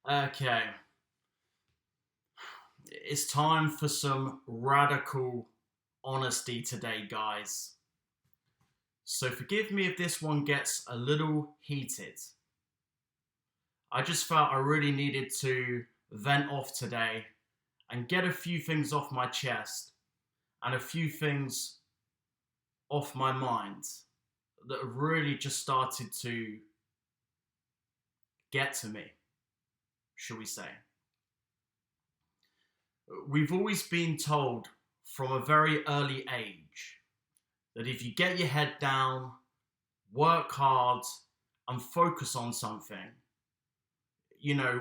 Okay, it's time for some radical honesty today, guys. So forgive me if this one gets a little heated. I just felt I really needed to vent off today and get a few things off my chest and a few things off my mind that have really just started to get to me, shall we say. We've always been told from a very early age that if you get your head down, work hard, and focus on something,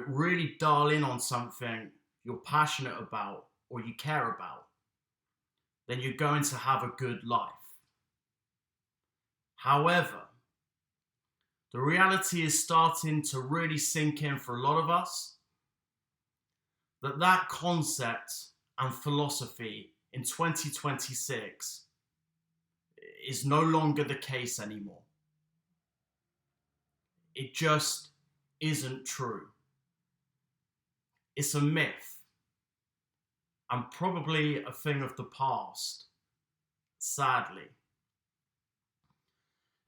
really dial in on something you're passionate about or you care about, then you're going to have a good life. However, the reality is starting to really sink in for a lot of us that concept and philosophy in 2026 is no longer the case anymore. It just isn't true. It's a myth and probably a thing of the past, sadly.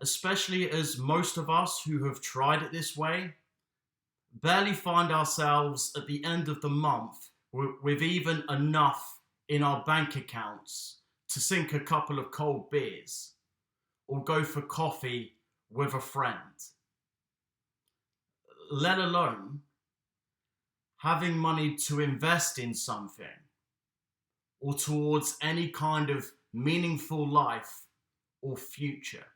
Especially as most of us who have tried it this way barely find ourselves at the end of the month with even enough in our bank accounts to sink a couple of cold beers or go for coffee with a friend, let alone having money to invest in something or towards any kind of meaningful life or future.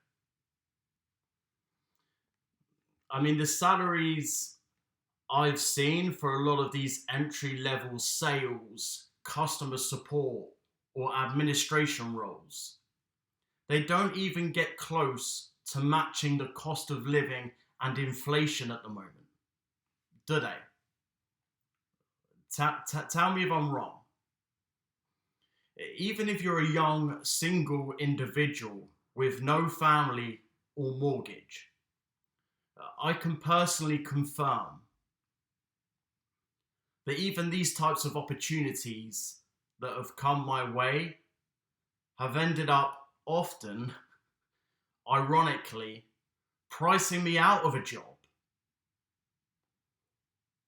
I mean, the salaries I've seen for a lot of these entry level sales, customer support, or administration roles, they don't even get close to matching the cost of living and inflation at the moment, do they? Tell me if I'm wrong. Even if you're a young single individual with no family or mortgage, I can personally confirm that even these types of opportunities that have come my way have ended up often, ironically, pricing me out of a job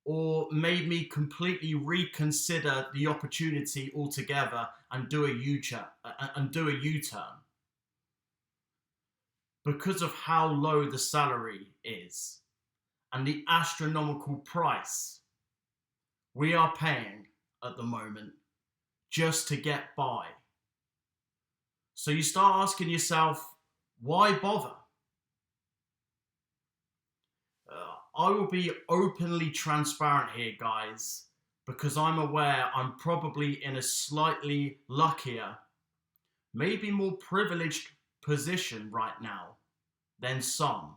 or made me completely reconsider the opportunity altogether and do a U-turn because of how low the salary is and the astronomical price we are paying at the moment just to get by. So you start asking yourself, why bother? I will be openly transparent here, guys, because I'm aware I'm probably in a slightly luckier, maybe more privileged position right now than some.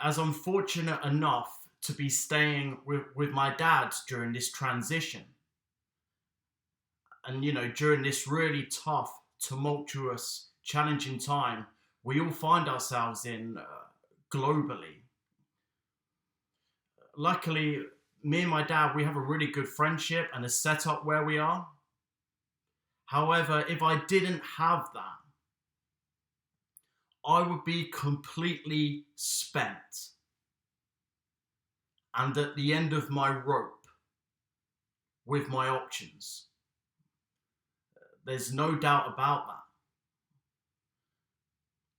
As I'm fortunate enough to be staying with my dad during this transition. And, during this really tough, tumultuous, challenging time we all find ourselves in globally. Luckily, me and my dad, we have a really good friendship and a setup where we are. However, if I didn't have that, I would be completely spent and at the end of my rope with my options. There's no doubt about that.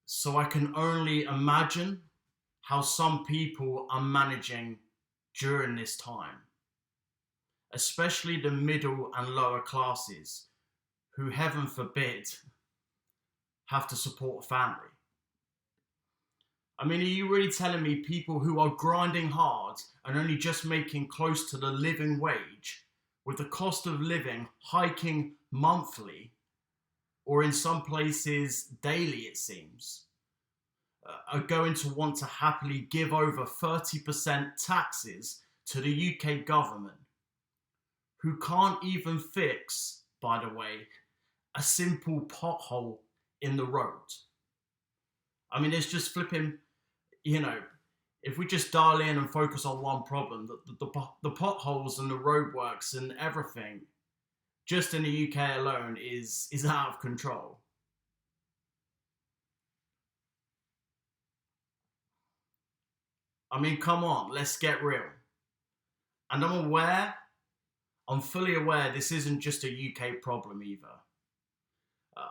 So I can only imagine how some people are managing during this time, especially the middle and lower classes who, heaven forbid, have to support a family. I mean, are you really telling me people who are grinding hard and only just making close to the living wage, with the cost of living hiking monthly, or in some places daily it seems, are going to want to happily give over 30% taxes to the UK government, who can't even fix, by the way, a simple pothole in the road? I mean, it's just flipping, you know, If we just dial in and focus on one problem, the potholes and the roadworks and everything, just in the UK alone, is out of control. I mean, come on, let's get real. And I'm fully aware this isn't just a UK problem either.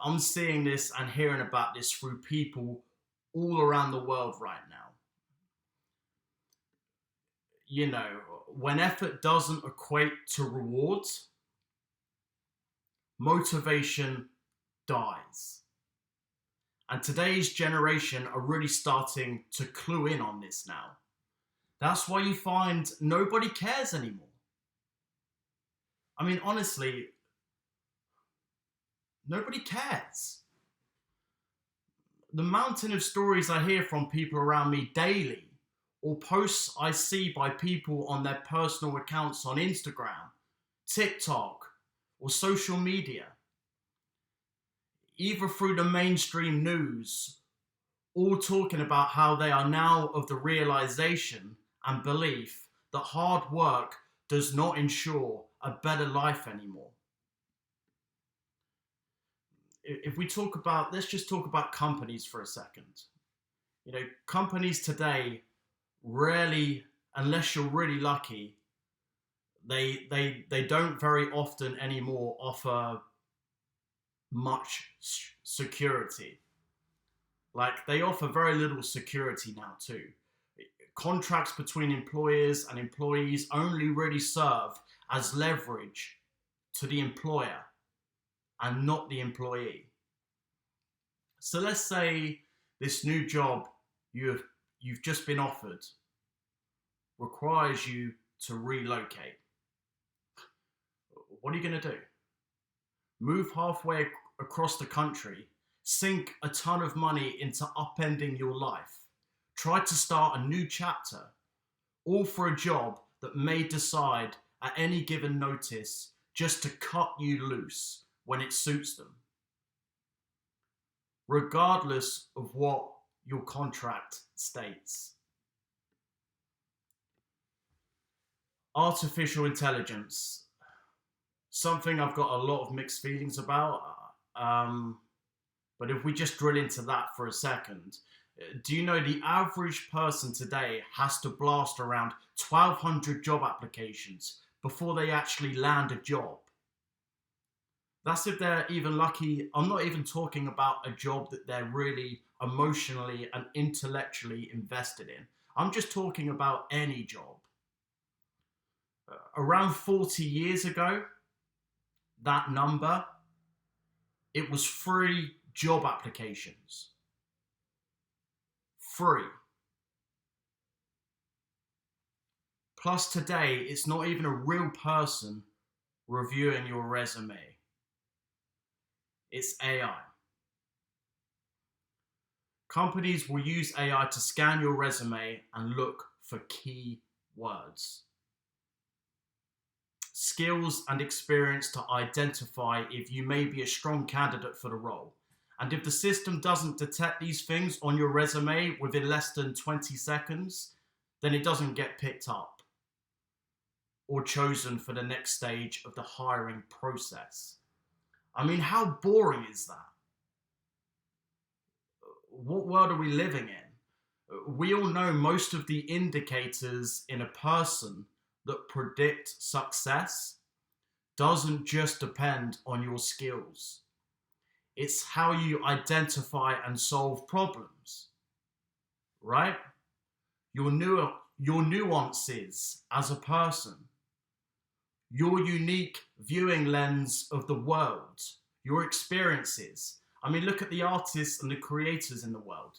I'm seeing this and hearing about this through people all around the world right now. You know, when effort doesn't equate to rewards, motivation dies. And today's generation are really starting to clue in on this now. That's why you find nobody cares anymore. I mean, honestly, nobody cares. The mountain of stories I hear from people around me daily, or posts I see by people on their personal accounts on Instagram, TikTok, or social media, either through the mainstream news, all talking about how they are now of the realization and belief that hard work does not ensure a better life anymore. If we talk about, let's just talk about companies for a second. You know, companies today rarely, unless you're really lucky, they don't very often anymore offer much security. Like, they offer very little security now too. Contracts between employers and employees only really serve as leverage to the employer and not the employee. So let's say this new job you've just been offered requires you to relocate. What are you going to do? Move halfway across the country, sink a ton of money into upending your life, try to start a new chapter, all for a job that may decide at any given notice just to cut you loose when it suits them, regardless of what your contract states. Artificial intelligence, something I've got a lot of mixed feelings about. But if we just drill into that for a second, do you know the average person today has to blast around 1,200 job applications before they actually land a job? That's if they're even lucky. I'm not even talking about a job that they're really emotionally and intellectually invested in. I'm just talking about any job. Around 40 years ago, that number, it was 3 job applications. 3. Plus today, it's not even a real person reviewing your resume. It's AI. Companies will use AI to scan your resume and look for key words, skills and experience to identify if you may be a strong candidate for the role. And if the system doesn't detect these things on your resume within less than 20 seconds, then it doesn't get picked up or chosen for the next stage of the hiring process. I mean, how boring is that? What world are we living in? We all know most of the indicators in a person that predict success doesn't just depend on your skills. It's how you identify and solve problems, right? Your nuances as a person, your unique viewing lens of the world, your experiences. I mean, look at the artists and the creators in the world.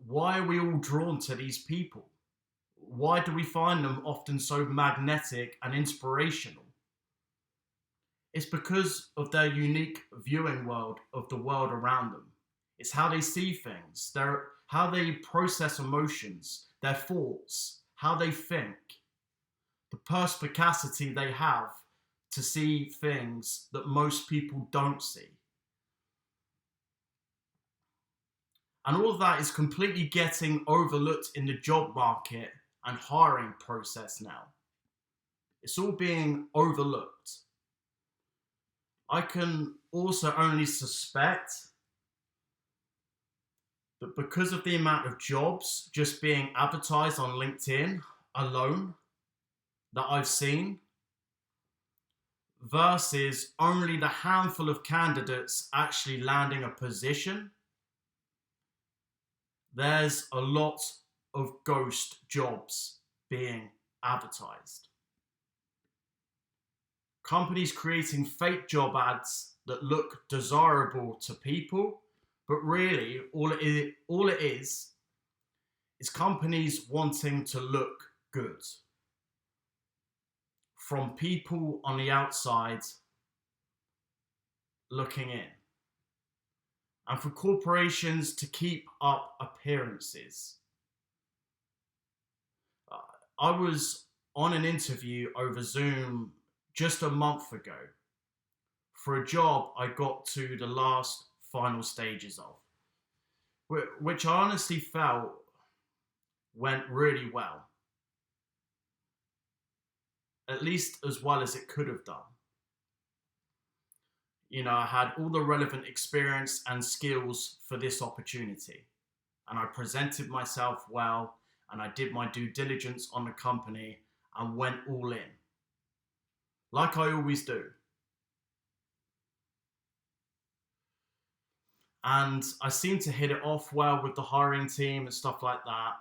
Why are we all drawn to these people? Why do we find them often so magnetic and inspirational? It's because of their unique viewing world of the world around them. It's how they see things, how they process emotions, their thoughts, how they think, the perspicacity they have to see things that most people don't see. And all of that is completely getting overlooked in the job market and hiring process now. It's all being overlooked. I can also only suspect that because of the amount of jobs just being advertised on LinkedIn alone that I've seen, versus only the handful of candidates actually landing a position, there's a lot of ghost jobs being advertised. Companies creating fake job ads that look desirable to people, but really all it is companies wanting to look good from people on the outside looking in, and for corporations to keep up appearances. I was on an interview over Zoom just a month ago for a job I got to the last final stages of, which I honestly felt went really well. At least as well as it could have done. You know, I had all the relevant experience and skills for this opportunity, and I presented myself well, and I did my due diligence on the company and went all in, like I always do. And I seemed to hit it off well with the hiring team and stuff like that.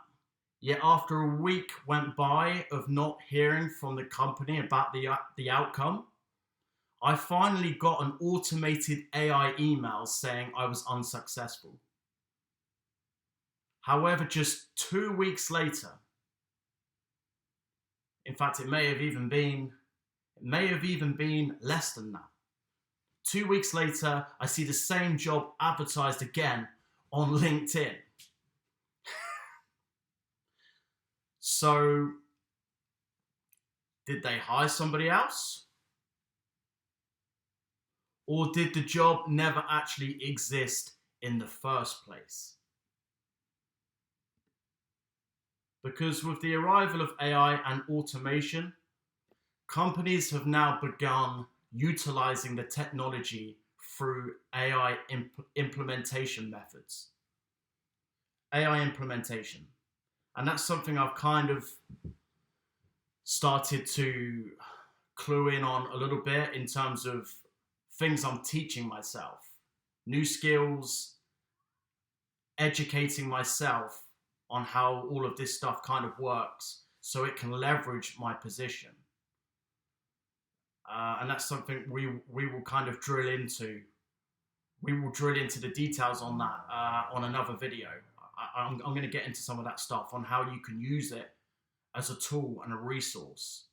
Yet after a week went by of not hearing from the company about the outcome, I finally got an automated AI email saying I was unsuccessful. However, just 2 weeks later, in fact, it may have even been less than that. 2 weeks later, I see the same job advertised again on LinkedIn. So, did they hire somebody else? Or did the job never actually exist in the first place? Because with the arrival of AI and automation, companies have now begun utilizing the technology through AI implementation methods. AI implementation. And that's something I've kind of started to clue in on a little bit in terms of things I'm teaching myself, new skills, educating myself on how all of this stuff kind of works so it can leverage my position. And that's something we will kind of drill into. We will drill into the details on that on another video. I'm going to get into some of that stuff on how you can use it as a tool and a resource.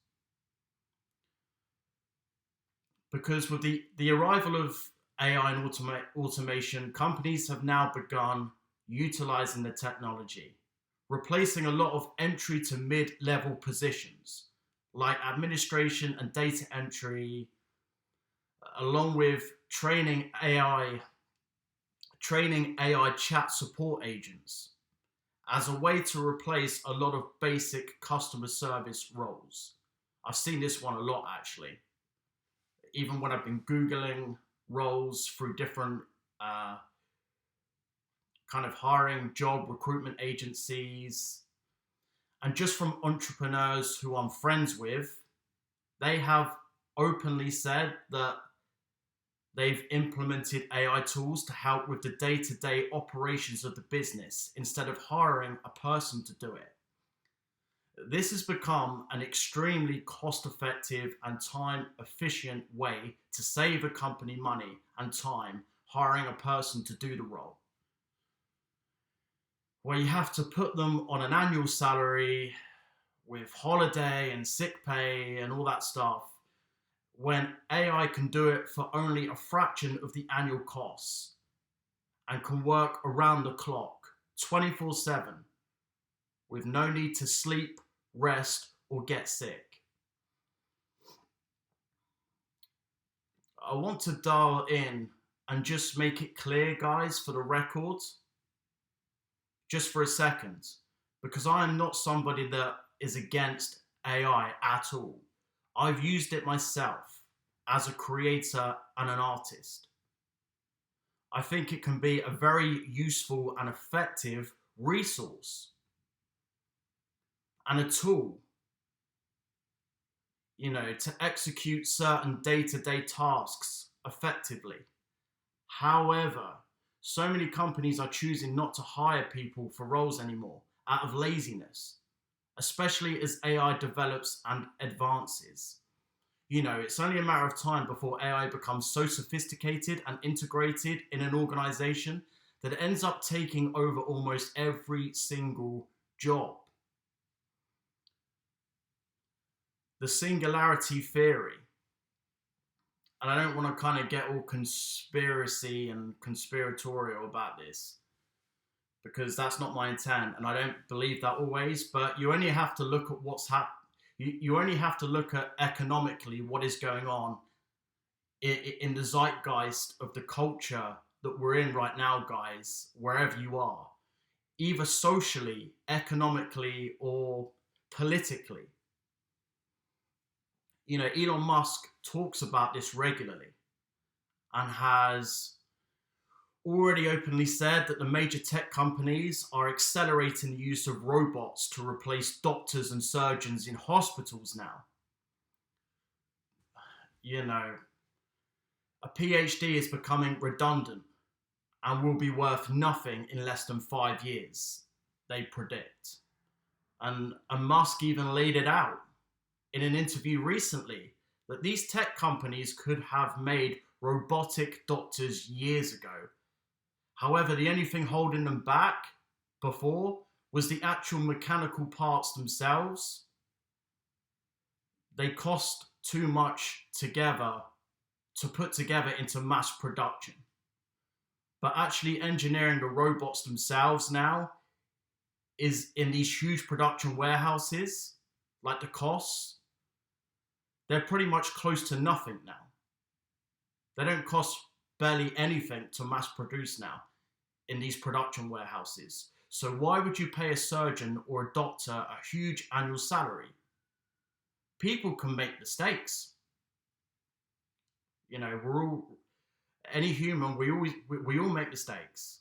Because with the arrival of AI and automation, companies have now begun utilizing the technology, replacing a lot of entry to mid-level positions like administration and data entry, along with training AI chat support agents as a way to replace a lot of basic customer service roles. I've seen this one a lot actually. Even when I've been Googling roles through different kind of hiring job recruitment agencies, and just from entrepreneurs who I'm friends with, they have openly said that they've implemented AI tools to help with the day-to-day operations of the business instead of hiring a person to do it. This has become an extremely cost-effective and time-efficient way to save a company money and time hiring a person to do the role, where you have to put them on an annual salary with holiday and sick pay and all that stuff, when AI can do it for only a fraction of the annual costs and can work around the clock 24/7 with no need to sleep, rest, or get sick. I want to dial in and just make it clear, guys, for the record, just for a second, because I am not somebody that is against AI at all. I've used it myself as a creator and an artist. I think it can be a very useful and effective resource and a tool, to execute certain day-to-day tasks effectively. However, so many companies are choosing not to hire people for roles anymore out of laziness, especially as AI develops and advances. It's only a matter of time before AI becomes so sophisticated and integrated in an organization that it ends up taking over almost every single job. The singularity theory, and I don't want to kind of get all conspiracy and conspiratorial about this because that's not my intent, and I don't believe that always, but you only have to look at what's happening. You only have to look at economically what is going on in the zeitgeist of the culture that we're in right now, guys, wherever you are, either socially, economically, or politically. Elon Musk talks about this regularly and has already openly said that the major tech companies are accelerating the use of robots to replace doctors and surgeons in hospitals now. A PhD is becoming redundant and will be worth nothing in less than 5 years, they predict. And Musk even laid it out in an interview recently that these tech companies could have made robotic doctors years ago. However, the only thing holding them back before was the actual mechanical parts themselves. They cost too much together to put together into mass production. But actually engineering the robots themselves now is in these huge production warehouses, like the costs, they're pretty much close to nothing now. They don't cost barely anything to mass produce now in these production warehouses. So why would you pay a surgeon or a doctor a huge annual salary? People can make mistakes. Any human, we all make mistakes.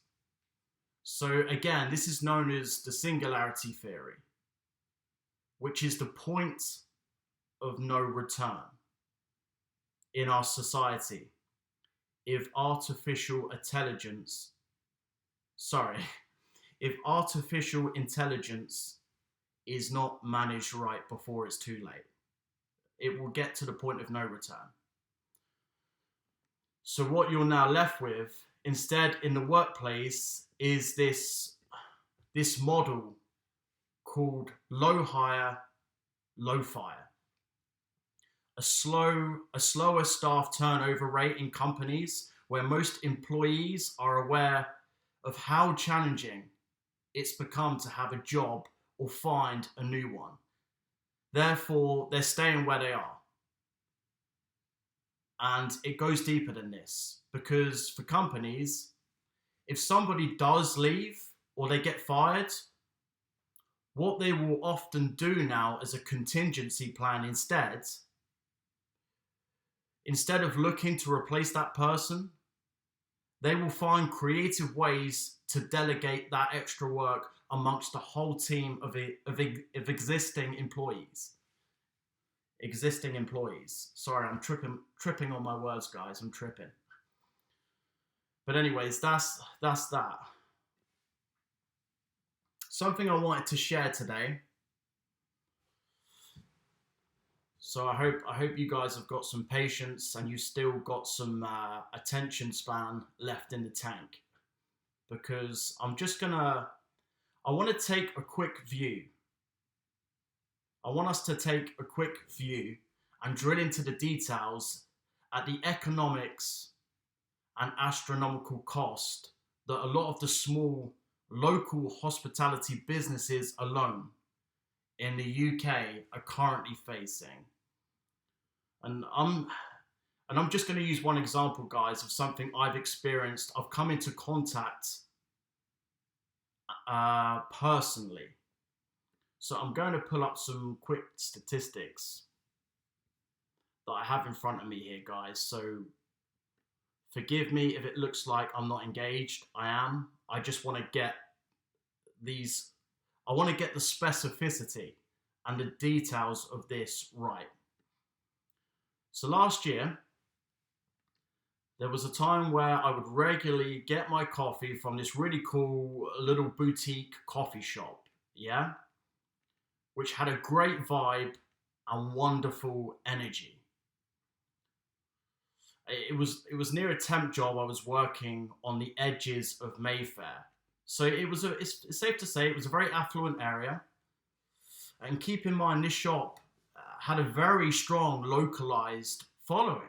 So again, this is known as the singularity theory, which is the point of no return in our society if artificial intelligence is not managed right before it's too late. It will get to the point of no return. So what you're now left with instead in the workplace is this model called low hire, low fire. A slower staff turnover rate in companies where most employees are aware of how challenging it's become to have a job or find a new one. Therefore, they're staying where they are. And it goes deeper than this, because for companies, if somebody does leave or they get fired, what they will often do now as a contingency plan instead of looking to replace that person, they will find creative ways to delegate that extra work amongst the whole team of existing employees. Sorry, I'm tripping on my words, guys. I'm tripping. But anyways, that's that. Something I wanted to share today. So I hope you guys have got some patience and you still got some attention span left in the tank, because I want to take a quick view. I want us to take a quick view and drill into the details at the economics and astronomical cost that a lot of the small local hospitality businesses alone in the UK are currently facing. And I'm just going to use one example, guys, of something I've experienced. I've come into contact personally. So I'm going to pull up some quick statistics that I have in front of me here, guys. So forgive me if it looks like I'm not engaged. I am. I just want to get these, I want to get the specificity and the details of this right. So last year, there was a time where I would regularly get my coffee from this really cool little boutique coffee shop, yeah, which had a great vibe and wonderful energy. It was near a temp job. I was working on the edges of Mayfair, so it's safe to say it was a very affluent area. And keep in mind, this shop had a very strong localized following.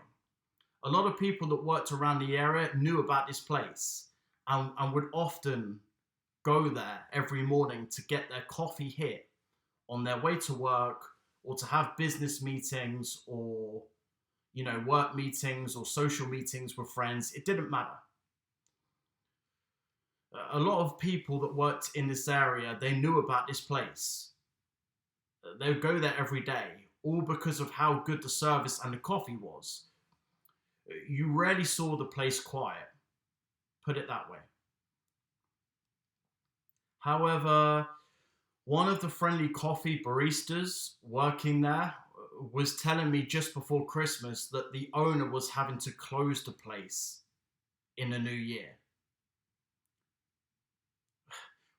A lot of people that worked around the area knew about this place and would often go there every morning to get their coffee hit on their way to work, or to have business meetings, or work meetings or social meetings with friends. It didn't matter. A lot of people that worked in this area, they knew about this place. They would go there every day, all because of how good the service and the coffee was. You rarely saw the place quiet, put it that way. However, one of the friendly coffee baristas working there was telling me just before Christmas that the owner was having to close the place in the new year,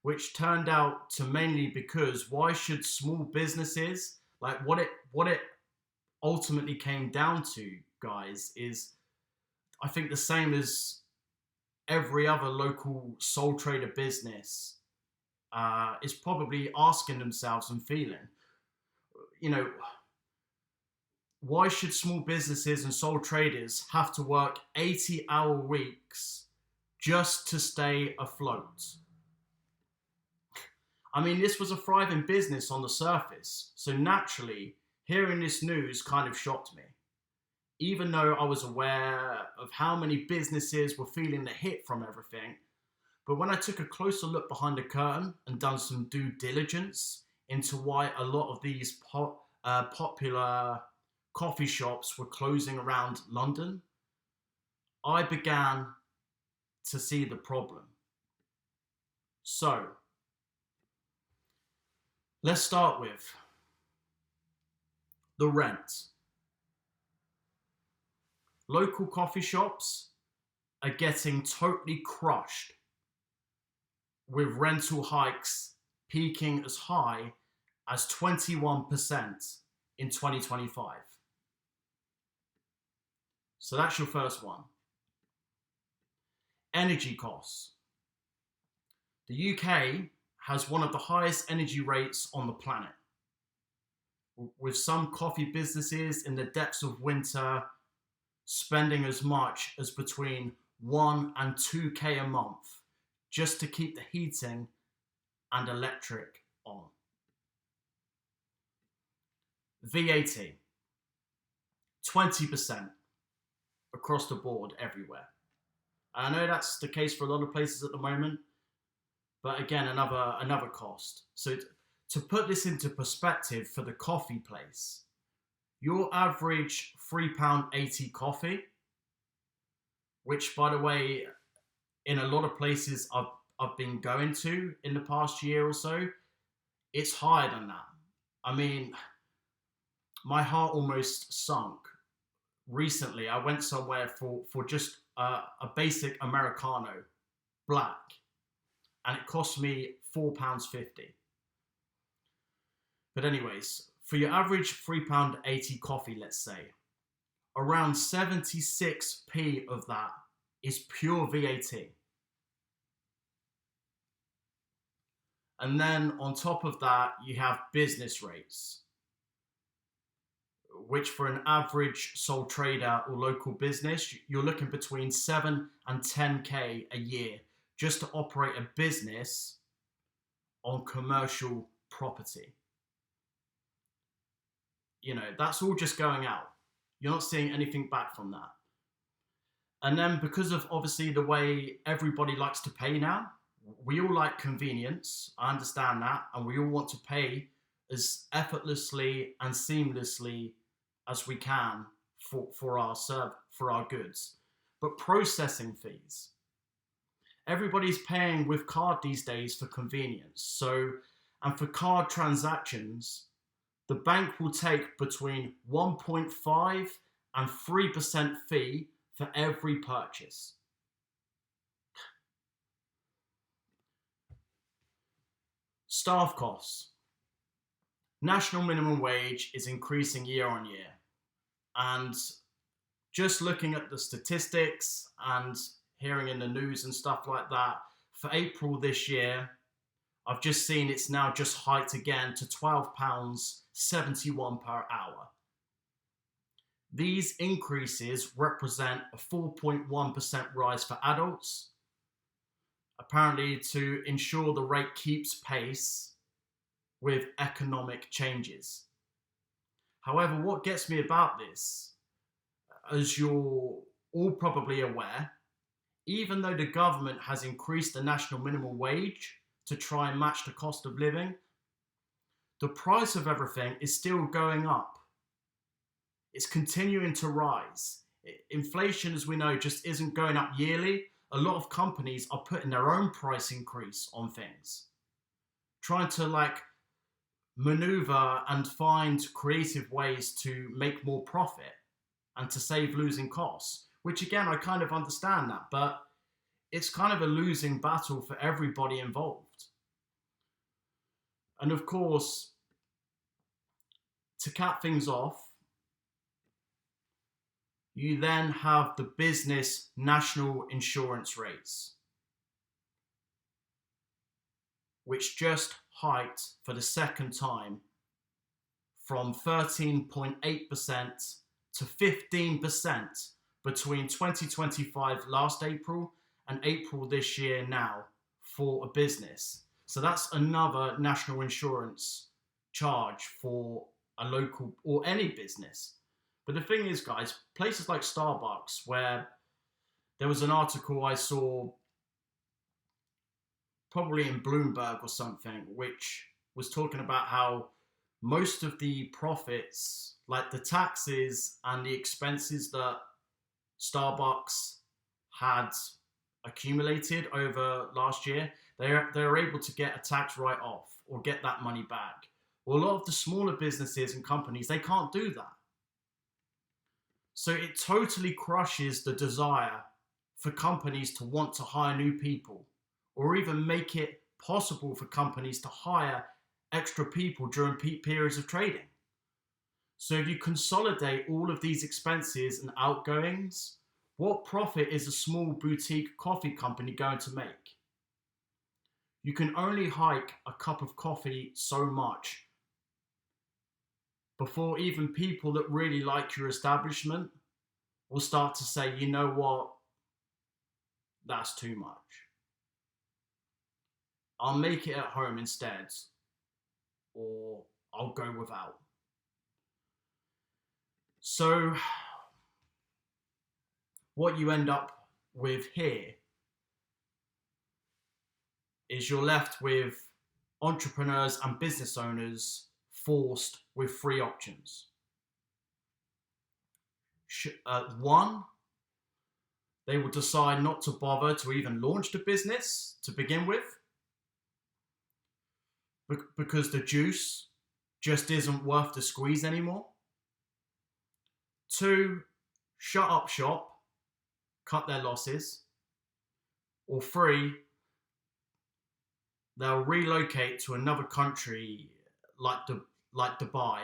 which turned out to mainly because why should small businesses, like what it ultimately came down to, guys, is I think the same as every other local sole trader business is probably asking themselves and feeling, you know, why should small businesses and sole traders have to work 80-hour weeks just to stay afloat? I mean, this was a thriving business on the surface, so naturally, hearing this news kind of shocked me. Even though I was aware of how many businesses were feeling the hit from everything, but when I took a closer look behind the curtain and done some due diligence into why a lot of these popular coffee shops were closing around London, I began to see the problem. So, let's start with the rent. Local coffee shops are getting totally crushed, with rental hikes peaking as high as 21% in 2025. So that's your first one. Energy costs. The UK has one of the highest energy rates on the planet, with some coffee businesses in the depths of winter spending as much as between 1 and 2k a month just to keep the heating and electric on. VAT, 20% across the board everywhere. I know that's the case for a lot of places at the moment, but again, another cost. So to put this into perspective for the coffee place, your average £3.80 coffee, which by the way, in a lot of places I've been going to in the past year or so, it's higher than that. I mean, my heart almost sunk. Recently, I went somewhere for just a basic Americano, black, and it cost me £4.50. But anyways, for your average £3.80 coffee, let's say, around 76p of that is pure VAT. And then on top of that, you have business rates, which for an average sole trader or local business, you're looking between 7 and 10k a year just to operate a business on commercial property. That's all just going out. You're not seeing anything back from that. And then because of obviously the way everybody likes to pay now, We all like convenience. I understand that. And we all want to pay as effortlessly and seamlessly as we can for our goods. But processing fees. Everybody's paying with card these days for convenience. So, and for card transactions, the bank will take between 1.5 and 3% fee for every purchase. Staff costs. National minimum wage is increasing year on year. And just looking at the statistics and hearing in the news and stuff like that, for April this year, I've just seen it's now just hiked again to £12.71 per hour. These increases represent a 4.1% rise for adults, apparently to ensure the rate keeps pace with economic changes. However, what gets me about this, as you're all probably aware, even though the government has increased the national minimum wage to try and match the cost of living, the price of everything is still going up. It's continuing to rise. Inflation, as we know, just isn't going up yearly. A lot of companies are putting their own price increase on things, trying to maneuver and find creative ways to make more profit and to save losing costs, which again, I kind of understand that, but it's kind of a losing battle for everybody involved. And of course, to cap things off, you then have the business national insurance rates, which just hiked for the second time from 13.8% to 15% between 2025 last April and April this year now for a business. So that's another national insurance charge for a local or any business. But the thing is, guys, places like Starbucks, where there was an article I saw probably in Bloomberg or something, which was talking about how most of the profits, like the taxes and the expenses that Starbucks had accumulated over last year, they're able to get a tax write-off or get that money back. Well, a lot of the smaller businesses and companies, they can't do that. So it totally crushes the desire for companies to want to hire new people, or even make it possible for companies to hire extra people during peak periods of trading. So if you consolidate all of these expenses and outgoings, what profit is a small boutique coffee company going to make? You can only hike a cup of coffee so much before even people that really like your establishment will start to say, you know what, that's too much. I'll make it at home instead, or I'll go without. So what you end up with here is you're left with entrepreneurs and business owners forced with three options. One, they will decide not to bother to even launch the business to begin with, because the juice just isn't worth the squeeze anymore. Two, shut up shop, cut their losses. Or three, they'll relocate to another country like Dubai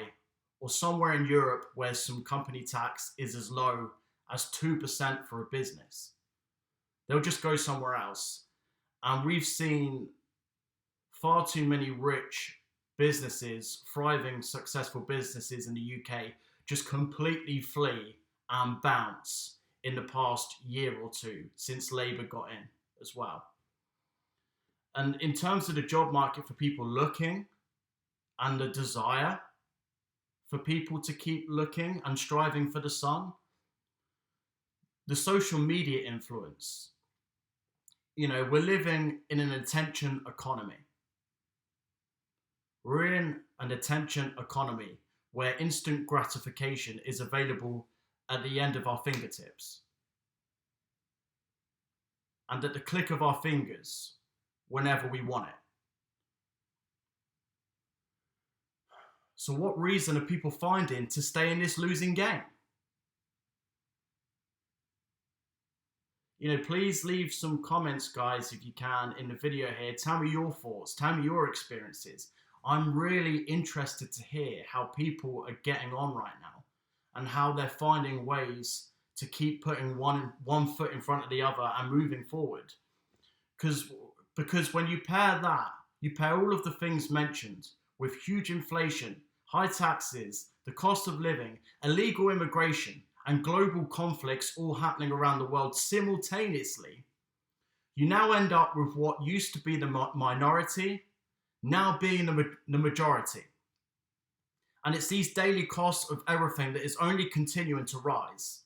or somewhere in Europe where some company tax is as low as 2% for a business. They'll just go somewhere else. And we've seen far too many rich businesses, thriving, successful businesses in the UK, just completely flee and bounce in the past year or two since Labour got in as well. And in terms of the job market for people looking and the desire for people to keep looking and striving for the sun, the social media influence we're living in an attention economy. We're in an attention economy where instant gratification is available at the end of our fingertips and at the click of our fingers whenever we want it. So what reason are people finding to stay in this losing game? Please leave some comments, guys, if you can, in the video here. Tell me your thoughts. Tell me your experiences. I'm really interested to hear how people are getting on right now and how they're finding ways to keep putting one foot in front of the other and moving forward. Because when you pair all of the things mentioned with huge inflation, high taxes, the cost of living, illegal immigration, and global conflicts all happening around the world simultaneously, you now end up with what used to be the minority now being the majority. And it's these daily costs of everything that is only continuing to rise.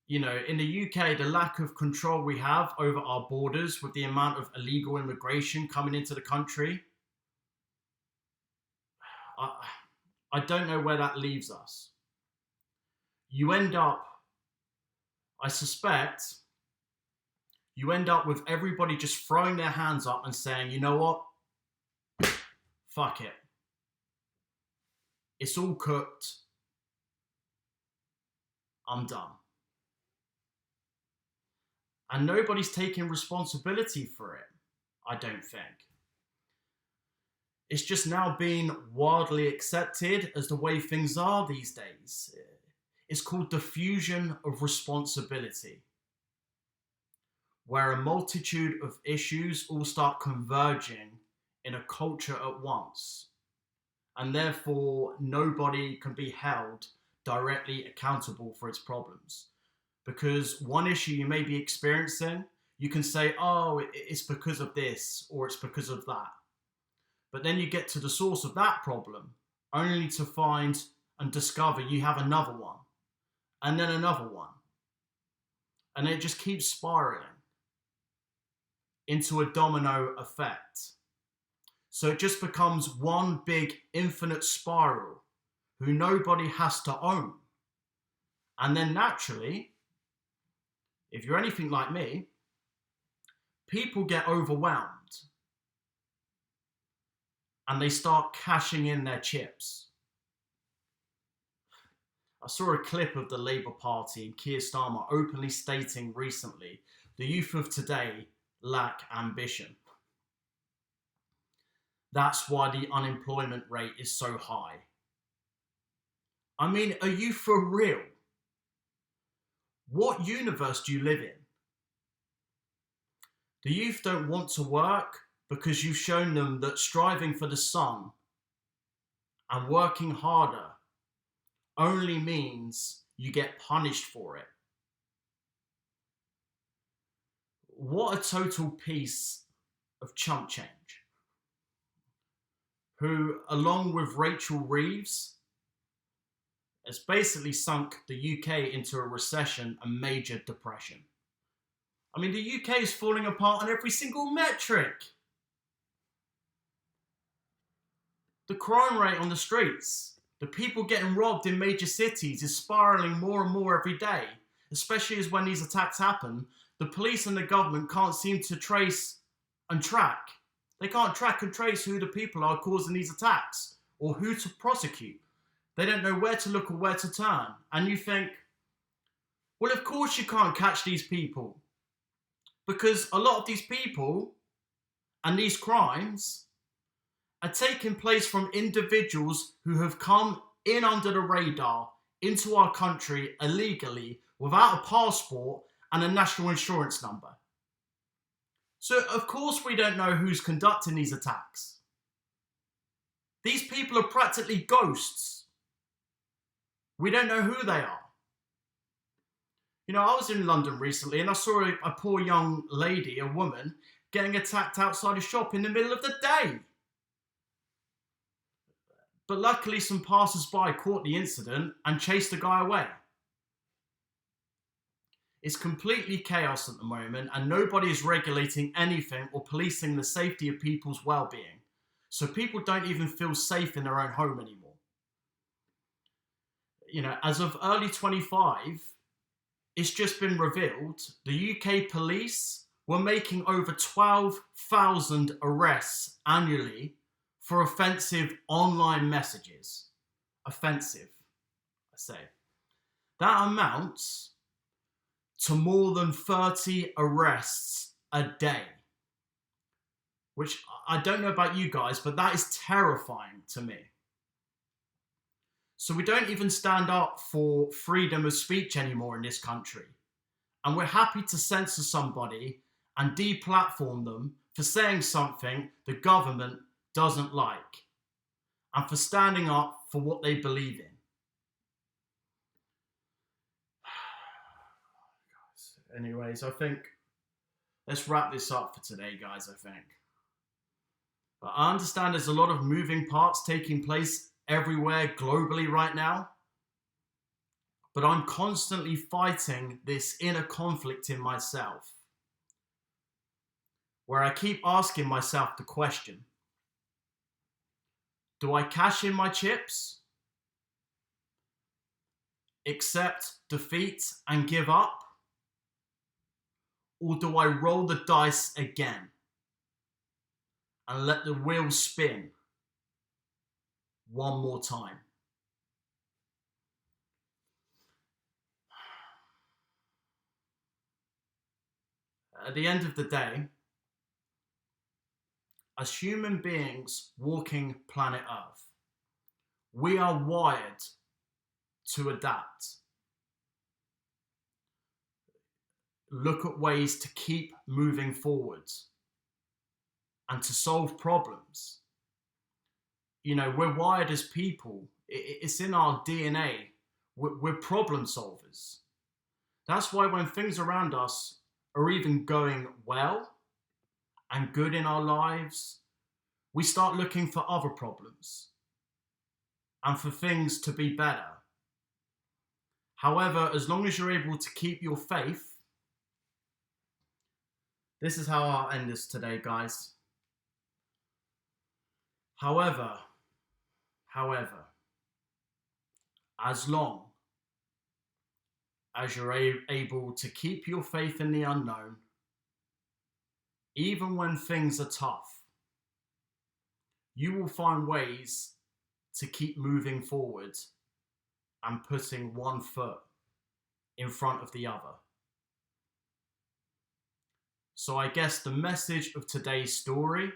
In the UK, the lack of control we have over our borders with the amount of illegal immigration coming into the country, I don't know where that leaves us. I suspect, you end up with everybody just throwing their hands up and saying, you know what? Fuck it. It's all cooked. I'm done. And nobody's taking responsibility for it, I don't think. It's just now being widely accepted as the way things are these days. It's called diffusion of responsibility, where a multitude of issues all start converging in a culture at once, and therefore nobody can be held directly accountable for its problems. Because one issue you may be experiencing, you can say, oh, it's because of this, or it's because of that. But then you get to the source of that problem, only to find and discover you have another one, and then another one. And it just keeps spiraling into a domino effect. So it just becomes one big infinite spiral who nobody has to own. And then naturally, if you're anything like me, people get overwhelmed and they start cashing in their chips. I saw a clip of the Labour Party and Keir Starmer openly stating recently, the youth of today lack ambition. That's why the unemployment rate is so high. I mean, are you for real? What universe do you live in? The youth don't want to work because you've shown them that striving for the sun and working harder only means you get punished for it. What a total piece of chump change. Who, along with Rachel Reeves, has basically sunk the UK into a recession and major depression. I mean, the UK is falling apart on every single metric. The crime rate on the streets, the people getting robbed in major cities is spiraling more and more every day, especially as when these attacks happen, the police and the government can't seem to trace and track. They can't track and trace who the people are causing these attacks or who to prosecute. They don't know where to look or where to turn. And you think, well, of course you can't catch these people. Because a lot of these people and these crimes are taking place from individuals who have come in under the radar into our country illegally without a passport and a national insurance number. So, of course, we don't know who's conducting these attacks. These people are practically ghosts. We don't know who they are. I was in London recently and I saw a poor young lady, a woman, getting attacked outside a shop in the middle of the day. But luckily some passers-by caught the incident and chased the guy away. It's completely chaos at the moment, and nobody is regulating anything or policing the safety of people's well-being. So people don't even feel safe in their own home anymore. You know, as of early 25, it's just been revealed the UK police were making over 12,000 arrests annually for offensive online messages. Offensive, I say. That amounts to more than 30 arrests a day. Which, I don't know about you guys, but that is terrifying to me. So we don't even stand up for freedom of speech anymore in this country. And we're happy to censor somebody and deplatform them for saying something the government doesn't like, and for standing up for what they believe in. Anyways, I think let's wrap this up for today, guys, I think. But I understand there's a lot of moving parts taking place everywhere globally right now. But I'm constantly fighting this inner conflict in myself, where I keep asking myself the question, do I cash in my chips, accept defeat and give up? Or do I roll the dice again and let the wheel spin one more time? At the end of the day, as human beings walking planet Earth, we are wired to adapt. Look at ways to keep moving forwards and to solve problems. You know, we're wired as people. It's in our DNA. We're problem solvers. That's why when things around us are even going well and good in our lives, we start looking for other problems and for things to be better. However, as long as you're able to keep your faith, this is how I'll end this today, guys. However, as long as you're able to keep your faith in the unknown, even when things are tough, you will find ways to keep moving forward and putting one foot in front of the other. So I guess the message of today's story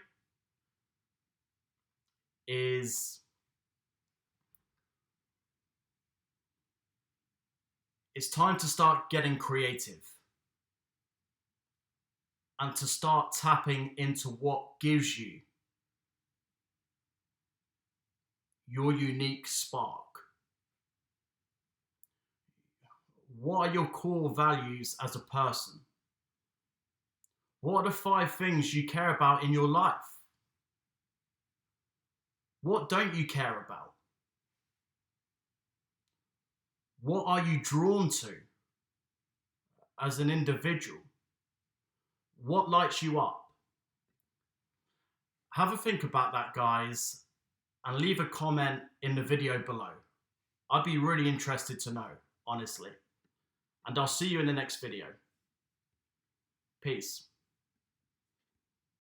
is it's time to start getting creative and to start tapping into what gives you your unique spark. What are your core values as a person? What are the 5 things you care about in your life? What don't you care about? What are you drawn to as an individual? What lights you up? Have a think about that, guys, and leave a comment in the video below. I'd be really interested to know, honestly. And I'll see you in the next video. Peace.